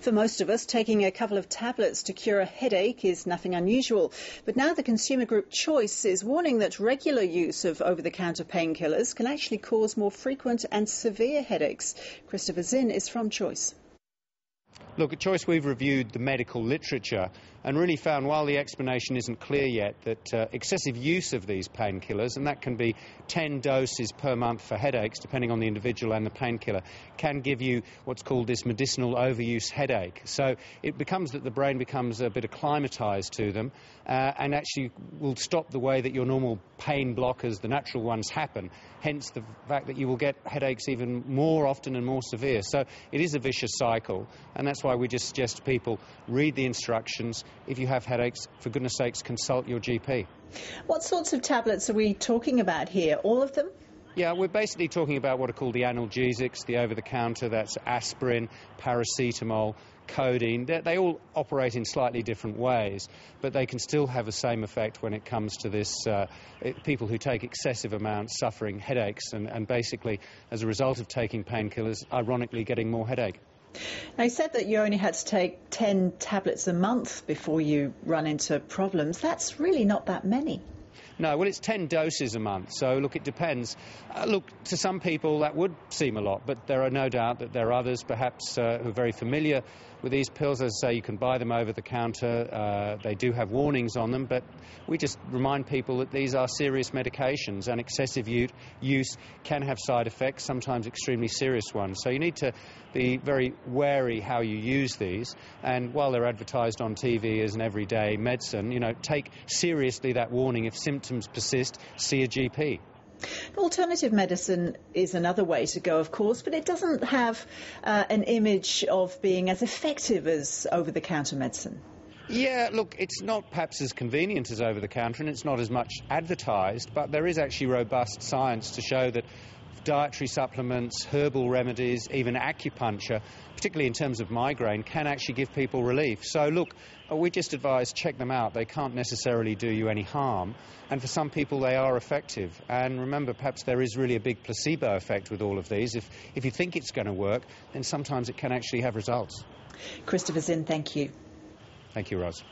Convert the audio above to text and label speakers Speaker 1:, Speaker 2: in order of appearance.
Speaker 1: For most of us, taking a couple of tablets to cure a headache is nothing unusual. But now the consumer group Choice is warning that regular use of over-the-counter painkillers can actually cause more frequent and severe headaches. Zinn is from Choice.
Speaker 2: Look, at Choice we've reviewed the medical literature and really found, while the explanation isn't clear yet, that excessive use of these painkillers, and that can be 10 doses per month for headaches, depending on the individual and the painkiller, can give you what's called this medicinal overuse headache. So it becomes that the brain becomes a bit acclimatised to them and actually will stop the way that your normal pain blockers, the natural ones, happen, hence the fact that you will get headaches even more often and more severe. So it is a vicious cycle, and that's why we just suggest to people read the instructions. If you have headaches, for goodness sakes, consult your GP.
Speaker 1: What sorts of tablets are we talking about here? All of them?
Speaker 2: Yeah, we're basically talking about what are called the analgesics, the over-the-counter. That's aspirin, paracetamol, codeine. They all operate in slightly different ways, but they can still have the same effect when it comes to this, people who take excessive amounts suffering headaches and basically, as a result of taking painkillers, ironically getting more headache.
Speaker 1: Now, you said that you only had to take 10 tablets a month before you run into problems. That's really not that many.
Speaker 2: No, well, it's 10 doses a month, so look, it depends. Look, to some people that would seem a lot, but there are no doubt that there are others perhaps who are very familiar with these pills. As I say, you can buy them over the counter. They do have warnings on them, but we just remind people that these are serious medications, and excessive use can have side effects, sometimes extremely serious ones. So you need to be very wary how you use these, and while they're advertised on TV as an everyday medicine, you know, take seriously that warning. If symptoms persist, see a GP.
Speaker 1: Alternative medicine is another way to go, of course, but it doesn't have an image of being as effective as over-the-counter medicine.
Speaker 2: Yeah, look, it's not perhaps as convenient as over-the-counter, and it's not as much advertised, but there is actually robust science to show that dietary supplements, herbal remedies, even acupuncture, particularly in terms of migraine, can actually give people relief. So look, we just advise check them out. They can't necessarily do you any harm, and for some people they are effective. And remember, perhaps there is really a big placebo effect with all of these. If you think it's going to work, then sometimes it can actually have results.
Speaker 1: Zinn, thank you.
Speaker 2: Thank you, Ros.